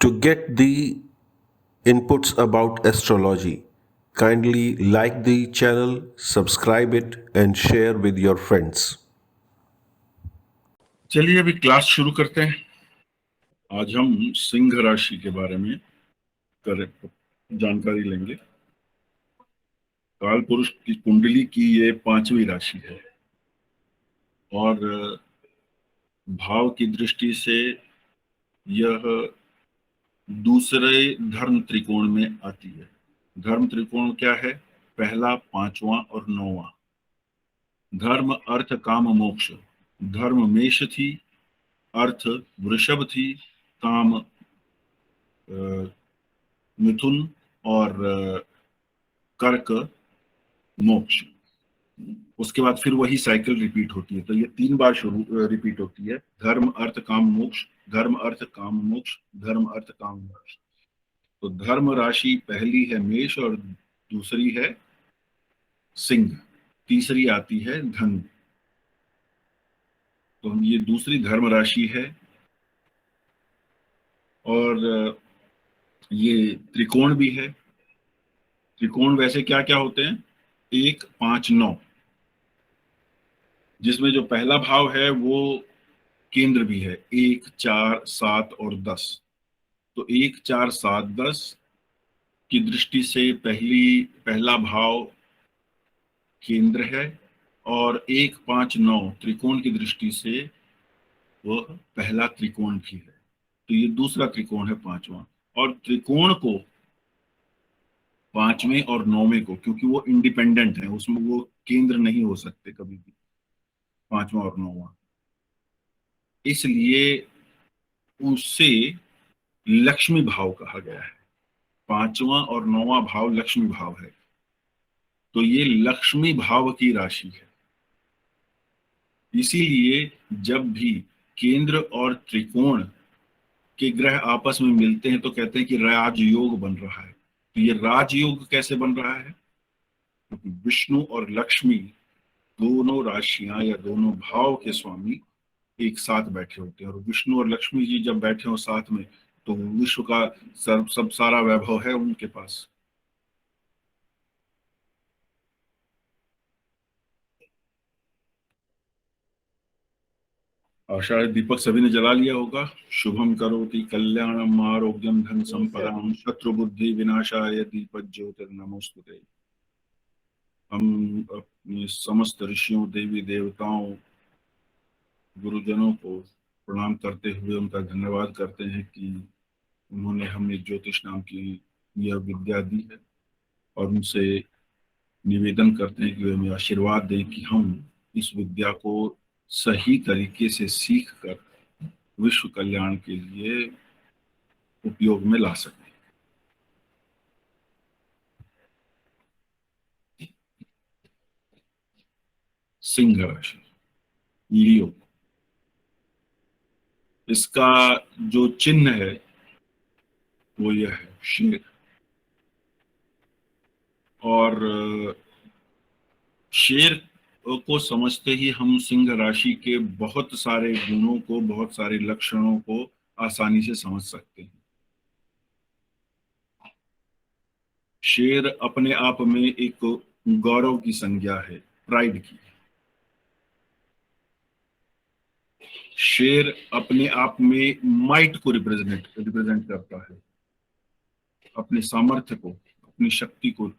To get the inputs about astrology, kindly like the channel, subscribe it, and share with your friends. चलिए अभी class शुरू करते हैं। आज हम सिंह राशि के बारे में जानकारी लेंगे। काल पुरुष की कुंडली की ये 5वीं राशि है और भाव की दृष्टि से यह दूसरे धर्म त्रिकोण में आती है। धर्म त्रिकोण क्या है? पहला, पांचवा और नौवां। धर्म, अर्थ, काम, मोक्ष। धर्म मेष थी, अर्थ वृषभ थी, काम मिथुन और कर्क मोक्ष। उसके बाद फिर वही साइकिल रिपीट होती है। तो ये 3 बार शुरू रिपीट होती है। धर्म, अर्थ, काम, मोक्ष। धर्म, अर्थ, काम, मोक्ष। धर्म, अर्थ, काम, मोक्ष। तो धर्म राशि पहली है मेष और दूसरी है सिंह, तीसरी आती है धनु। तो हम ये दूसरी धर्म राशि है और ये त्रिकोण भी है। त्रिकोण वैसे क्या क्या होते हैं? 1, 5, 9, जिसमें जो पहला भाव है वो केंद्र भी है। 1, 4, 7 और 10। तो 1, 4, 7, 10 की दृष्टि से पहला भाव केंद्र है और 1, 5, 9 त्रिकोण की दृष्टि से वह पहला त्रिकोण भी है। तो ये दूसरा त्रिकोण है, पांचवा। और त्रिकोण को, पांचवें और नौवें को, क्योंकि वो इंडिपेंडेंट है, उसमें वो केंद्र नहीं हो सकते कभी भी, पांचवा और नौवा, इसलिए उससे लक्ष्मी भाव कहा गया है। पांचवा और नौवा भाव लक्ष्मी भाव है। तो ये लक्ष्मी भाव की राशि है। इसीलिए जब भी केंद्र और त्रिकोण के ग्रह आपस में मिलते हैं तो कहते हैं कि राजयोग बन रहा है। तो ये राजयोग कैसे बन रहा है? क्योंकि विष्णु और लक्ष्मी दोनों राशियां या दोनों भाव के स्वामी एक साथ बैठे होते हैं, और विष्णु और लक्ष्मी जी जब बैठे हो साथ में तो विश्व का सब सारा वैभव है उनके पास। आशा है दीपक सभी ने जला लिया होगा। शुभम करोति कल्याणम आरोग्यम धन संपदाम शत्रु बुद्धि विनाशाय दीपक ज्योतिर्नमोस्तुते। हम अपने समस्त ऋषियों, देवी देवताओं, गुरुजनों को प्रणाम करते हुए उनका धन्यवाद करते हैं कि उन्होंने हमें ज्योतिष नाम की यह विद्या दी है, और उनसे निवेदन करते हैं कि वे हमें आशीर्वाद दें कि हम इस विद्या को सही तरीके से सीख कर विश्व कल्याण के लिए उपयोग में ला सकें। सिंह राशि, लियो, इसका जो चिन्ह है वो यह है, शेर। और शेर को समझते ही हम सिंह राशि के बहुत सारे गुणों को, बहुत सारे लक्षणों को आसानी से समझ सकते हैं। शेर अपने आप में एक गौरव की संज्ञा है, प्राइड की। शेर अपने आप में माइट को रिप्रेजेंट करता है, अपने सामर्थ्य को, अपनी शक्ति को।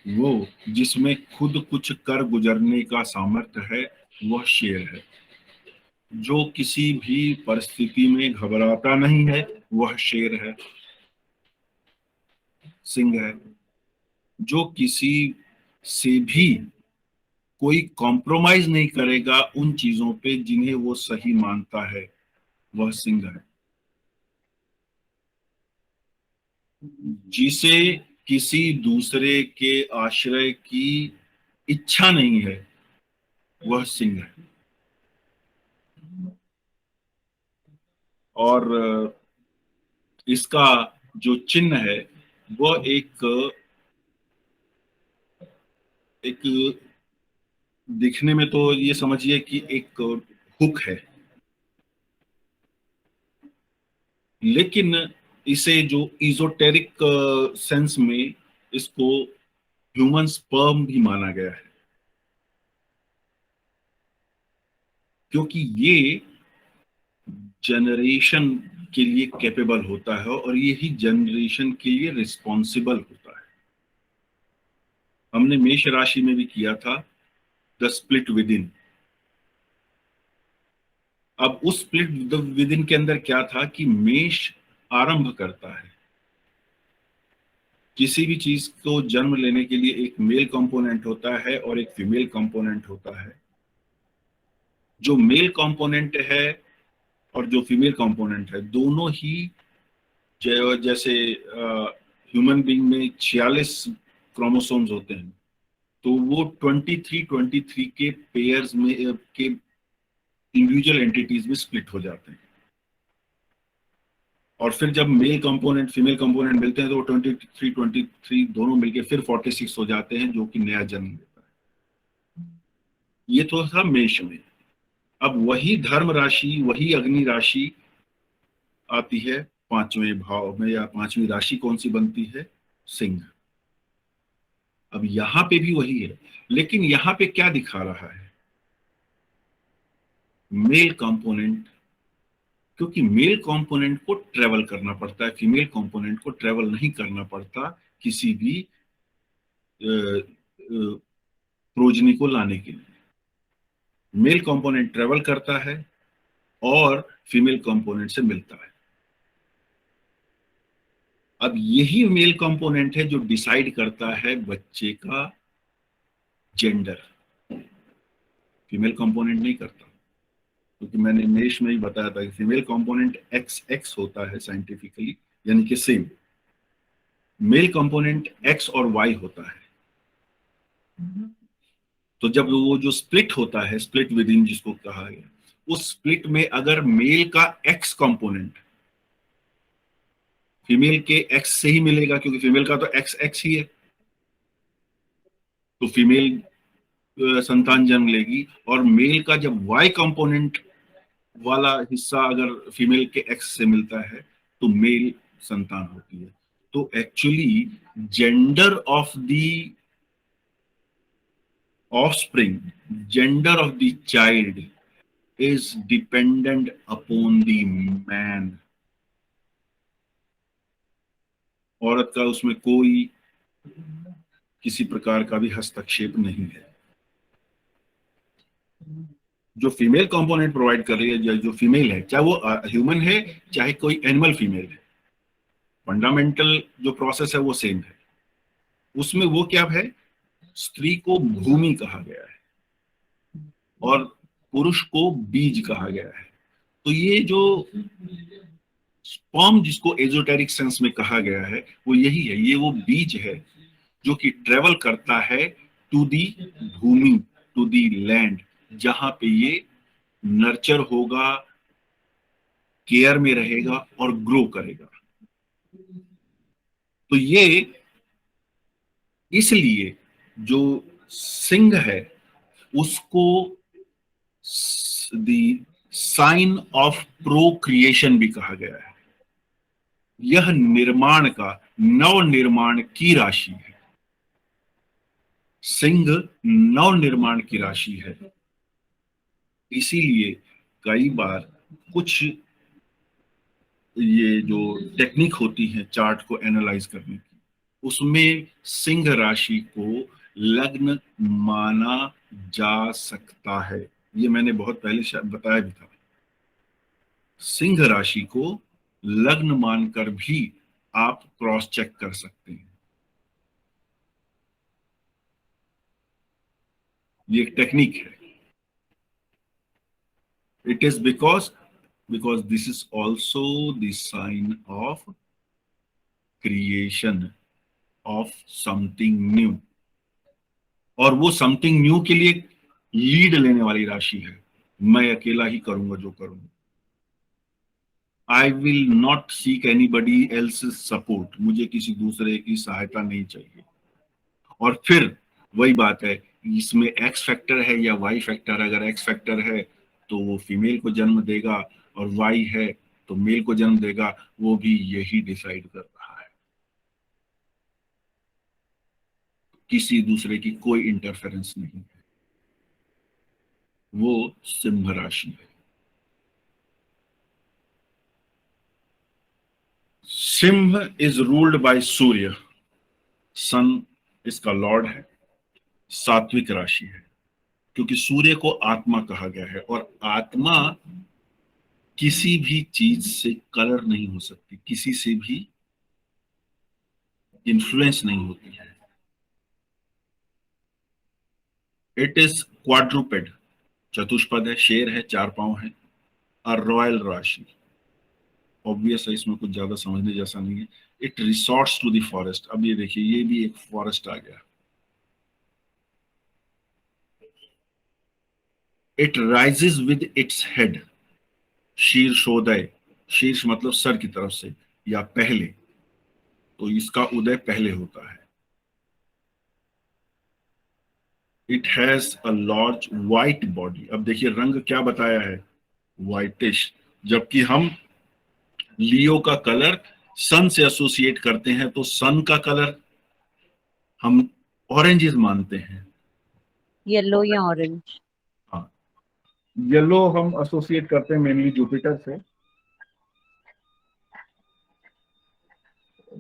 वो जिसमें खुद कुछ कर गुजरने का सामर्थ्य है वह शेर है। जो किसी भी परिस्थिति में घबराता नहीं है वह शेर है, सिंह है। जो किसी से भी कोई कॉम्प्रोमाइज नहीं करेगा उन चीजों पे जिन्हें वो सही मानता है, वह सिंह है। जिसे किसी दूसरे के आश्रय की इच्छा नहीं है वह सिंह है। और इसका जो चिन्ह है वह एक दिखने में तो ये समझिए कि एक हुक है। लेकिन इसे जो इजोटेरिक सेंस में इसको ह्यूमन स्पर्म भी माना गया है, क्योंकि ये जनरेशन के लिए कैपेबल होता है और यही जनरेशन के लिए रिस्पॉन्सिबल होता है। हमने मेष राशि में भी किया था द स्प्लिट विद इन। अब उस स्प्लिट विद इन के अंदर क्या था कि मेष आरंभ करता है। किसी भी चीज को जन्म लेने के लिए एक मेल कंपोनेंट होता है और एक फीमेल कंपोनेंट होता है। जो मेल कंपोनेंट है और जो फीमेल कंपोनेंट है, दोनों ही जैसे ह्यूमन बीइंग में 46 क्रोमोसोम्स होते हैं, तो वो 23 के पेयर्स में के इंडिविजुअल एंटिटीज में स्प्लिट हो जाते हैं। और फिर जब मेल कंपोनेंट फीमेल कंपोनेंट मिलते हैं तो वो 23 दोनों मिलके फिर 46 हो जाते हैं, जो कि नया जन्म देता है। ये तो था मेष में। अब वही धर्म राशि, वही अग्नि राशि आती है पांचवें भाव में, या पांचवी राशि कौन सी बनती है? सिंह। अब यहां पे भी वही है, लेकिन यहां पे क्या दिखा रहा है? मेल कंपोनेंट, क्योंकि मेल कंपोनेंट को ट्रेवल करना पड़ता है, फीमेल कंपोनेंट को ट्रेवल नहीं करना पड़ता किसी भी प्रोजनी को लाने के लिए। मेल कंपोनेंट ट्रेवल करता है और फीमेल कंपोनेंट से मिलता है। अब यही मेल कंपोनेंट है जो डिसाइड करता है बच्चे का जेंडर। फीमेल कंपोनेंट नहीं करता, क्योंकि मैंने मेष में ही बताया था कि फीमेल कंपोनेंट एक्स एक्स होता है साइंटिफिकली, यानी कि सेम। मेल कंपोनेंट एक्स और वाई होता है। तो जब वो जो स्प्लिट होता है, स्प्लिट विद इन जिसको कहा गया, उस स्प्लिट में अगर मेल का एक्स कंपोनेंट फीमेल के एक्स से ही मिलेगा, क्योंकि फीमेल का तो एक्स एक्स ही है, तो फीमेल संतान जन्म लेगी। और मेल का जब वाई कंपोनेंट वाला हिस्सा अगर फीमेल के एक्स से मिलता है तो मेल संतान होती है। तो actually gender of the offspring, gender of the child is dependent upon the man। औरत का उसमें कोई किसी प्रकार का भी हस्तक्षेप नहीं है। जो फीमेल कंपोनेंट प्रोवाइड कर रही है, जो फीमेल है, चाहे वो ह्यूमन है चाहे कोई एनिमल फीमेल है, फंडामेंटल जो प्रोसेस है वो सेम है। उसमें वो क्या है? स्त्री को भूमि कहा गया है और पुरुष को बीज कहा गया है। तो ये जो स्पर्म जिसको एजोटेरिक सेंस में कहा गया है वो यही है, ये वो बीज है जो कि ट्रेवल करता है टू दी भूमि, टू दी लैंड, जहां पे ये नर्चर होगा, केयर में रहेगा और ग्रो करेगा। तो ये इसलिए जो सिंह है उसको द साइन ऑफ प्रोक्रिएशन भी कहा गया है। यह निर्माण का, नव निर्माण की राशि है। सिंह नव निर्माण की राशि है। इसीलिए कई बार कुछ ये जो टेक्निक होती है चार्ट को एनालाइज करने की, उसमें सिंह राशि को लग्न माना जा सकता है। ये मैंने बहुत पहले शायद बताया भी था। सिंह राशि को लग्न मानकर भी आप क्रॉस चेक कर सकते हैं। ये एक टेक्निक है। It is because this is also the sign of creation of something new. और वो समथिंग न्यू के लिए लीड लेने वाली राशि है। मैं अकेला ही करूंगा जो करूंगा। I will not seek anybody else support. मुझे किसी दूसरे की सहायता नहीं चाहिए। और फिर वही बात है, इसमें एक्स फैक्टर है या वाई फैक्टर। अगर एक्स फैक्टर है तो वो फीमेल को जन्म देगा, और वाई है तो मेल को जन्म देगा, वो भी यही डिसाइड कर रहा है। किसी दूसरे की कोई इंटरफेरेंस नहीं है। वो सिंह राशि है। सिंह इज रूल्ड बाय सूर्य, सन इसका लॉर्ड है, सात्विक राशि है, क्योंकि सूर्य को आत्मा कहा गया है, और आत्मा किसी भी चीज से कलर नहीं हो सकती, किसी से भी इन्फ्लुएंस नहीं होती है। इट इज क्वाड्रुपेड, चतुष्पद है, शेर है, 4 पांव है, और रॉयल राशि। ऑब्वियस है, इसमें कुछ ज्यादा समझने जैसा नहीं है। It resorts to the forest. अब ये देखिए, ये भी एक फॉरेस्ट आ गया। It rises with its head, शीर्षोदय, शीर्ष मतलब सर की तरफ से या पहले, तो इसका उदय पहले होता है। It has a large white body. अब देखिए रंग क्या बताया है, व्हाइटिश, जबकि हम लियो का कलर सन से एसोसिएट करते हैं, तो सन का कलर हम ऑरेंजेस मानते हैं। येलो या ऑरेंज। हाँ, येलो हम एसोसिएट करते हैं मेनली जुपिटर से।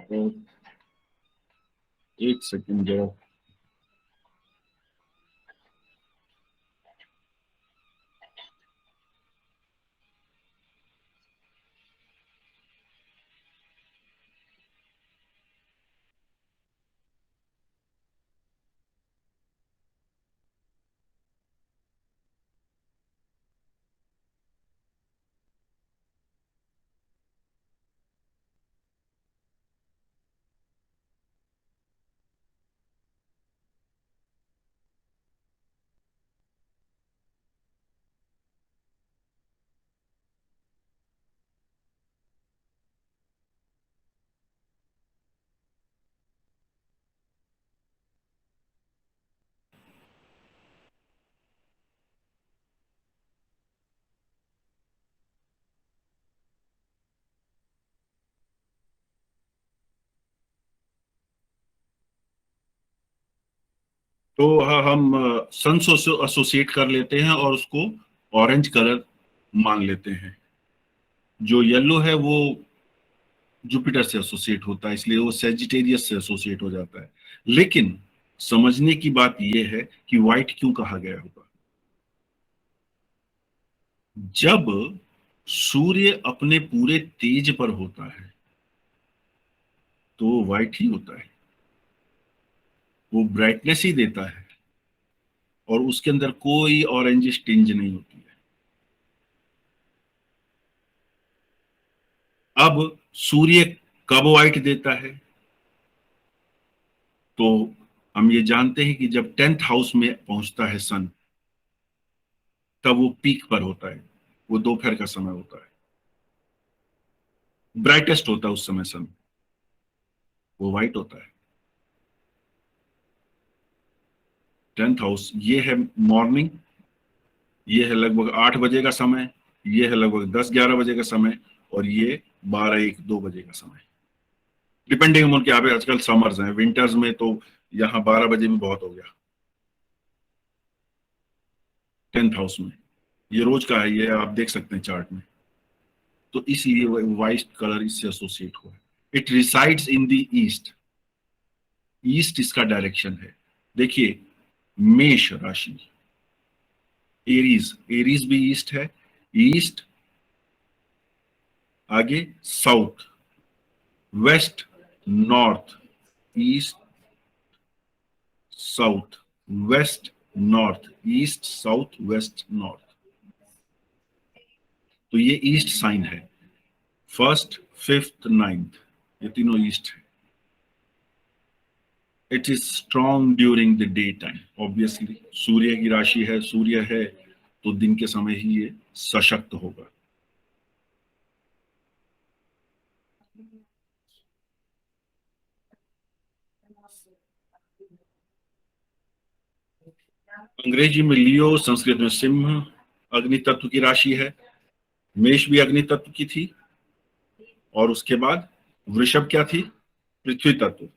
तो एक सेकंड जरा, तो हम सन से एसोसिएट कर लेते हैं और उसको ऑरेंज कलर मान लेते हैं। जो येलो है वो जुपिटर से एसोसिएट होता है, इसलिए वो सेजिटेरियस से एसोसिएट हो जाता है। लेकिन समझने की बात यह है कि व्हाइट क्यों कहा गया होगा। जब सूर्य अपने पूरे तेज पर होता है तो वो व्हाइट ही होता है, वो ब्राइटनेस ही देता है, और उसके अंदर कोई ऑरेंजिश टिंज नहीं होती है। अब सूर्य कब व्हाइट देता है, तो हम ये जानते हैं कि जब 10th हाउस में पहुंचता है सन, तब वो पीक पर होता है। वो दोपहर का समय होता है, ब्राइटेस्ट होता है उस समय सन, वो व्हाइट होता है। 10th हाउस ये है मॉर्निंग, ये है लगभग 8 बजे का समय, ये है लगभग 10-11 बजे का समय, और ये 12-1-2 बजे का समय, डिपेंडिंग ऑन कि यहाँ पे आजकल समर्स हैं, विंटर्स में तो यहाँ 12 बजे भी बहुत हो गया 10th हाउस में। ये रोज का है, ये आप देख सकते हैं चार्ट में। तो इसलिए व्हाइट कलर इससे एसोसिएट हुआ है। It resides in the east, east इसका डायरेक्शन है। देखिए मेष राशि, एरीज, एरीज भी ईस्ट है, ईस्ट, आगे south, west, north, east, south, west, north, east, south, west, north. तो ये ईस्ट साइन है, फर्स्ट, फिफ्थ, नाइन्थ, ये तीनों ईस्ट है। It is strong during the day time, obviously सूर्य की राशि है, सूर्य है तो दिन के समय ही ये सशक्त होगा। अंग्रेजी में लियो, संस्कृत में सिंह अग्नि तत्व की राशि है। मेष भी अग्नि तत्व की थी, और उसके बाद वृषभ क्या थी? पृथ्वी तत्व।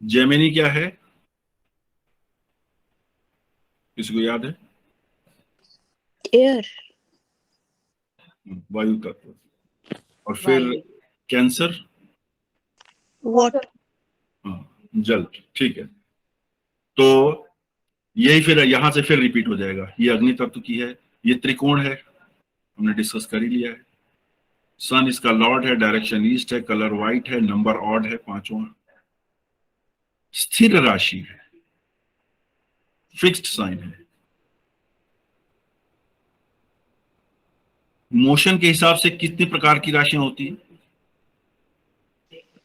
जेमिनी क्या है? किसको याद है? एयर, वायु तत्व। और फिर वायु। कैंसर, वाटर, हाँ, जल। ठीक है, तो यही फिर यहां से फिर रिपीट हो जाएगा। ये अग्नि तत्व की है, ये त्रिकोण है, हमने डिस्कस कर ही लिया है। सन इसका लॉर्ड है, डायरेक्शन ईस्ट है, कलर व्हाइट है, नंबर ऑड है, 5वां। स्थिर राशि है, फिक्स्ड साइन है। मोशन के हिसाब से कितने प्रकार की राशियां होती हैं?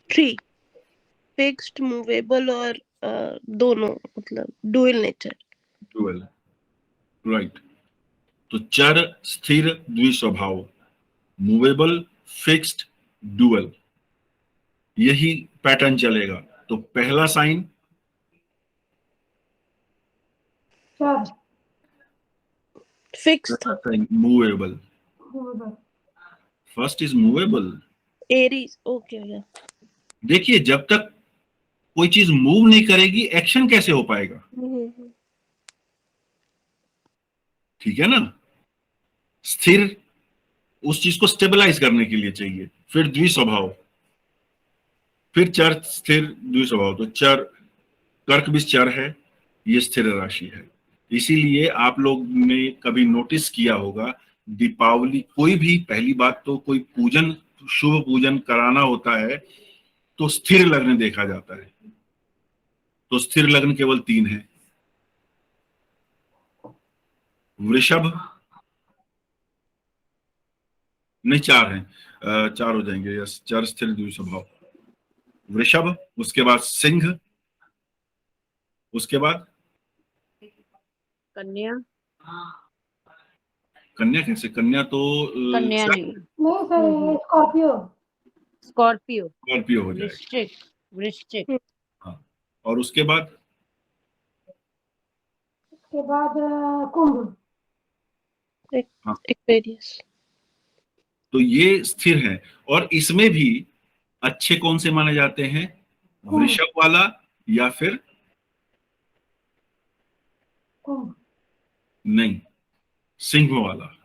3, फिक्स्ड, मूवेबल और दोनों, मतलब डुअल नेचर। Dual, right. तो चर, स्थिर, द्विस्वभाव, मूवेबल, फिक्स्ड, डुअल, यही पैटर्न चलेगा। तो पहला साइन फिक्स था, movable. First is movable. Aries. Okay, या देखिए, जब तक कोई चीज मूव नहीं करेगी, एक्शन कैसे हो पाएगा? ठीक है ना? स्थिर उस चीज को स्टेबलाइज करने के लिए चाहिए। फिर द्विस्वभाव, फिर चर, स्थिर, द्विस्वभाव। तो चर, कर्क भी चर है, ये स्थिर राशि है। इसीलिए आप लोग ने कभी नोटिस किया होगा, दीपावली, कोई भी, पहली बात तो कोई पूजन, शुभ पूजन कराना होता है तो स्थिर लग्न देखा जाता है। तो स्थिर लग्न केवल 3 है। वृषभ, नहीं 4 हैं, 4 हो जाएंगे। यस, चर, स्थिर, द्विस्वभाव। वृषभ, उसके बाद सिंह, उसके बाद कन्या। कन्या। कैसे कन्या? तो कन्या स्कॉर्पियो नहीं स्कॉर्पियो। स्कॉर्पियो। हो जाएगा। वृश्चिक। वृश्चिक। हाँ, और उसके बाद कुंभ। हाँ, एक्वेरियस। तो ये स्थिर है। और इसमें भी अच्छे कौन से माने जाते हैं? वृषभ वाला या फिर नहीं, सिंह वाला।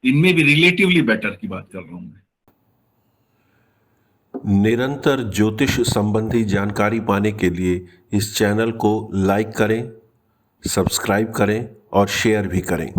इनमें भी रिलेटिवली बेटर की बात कर रहा हूं मैं। निरंतर ज्योतिष संबंधी जानकारी पाने के लिए इस चैनल को लाइक करें, सब्सक्राइब करें और शेयर भी करें।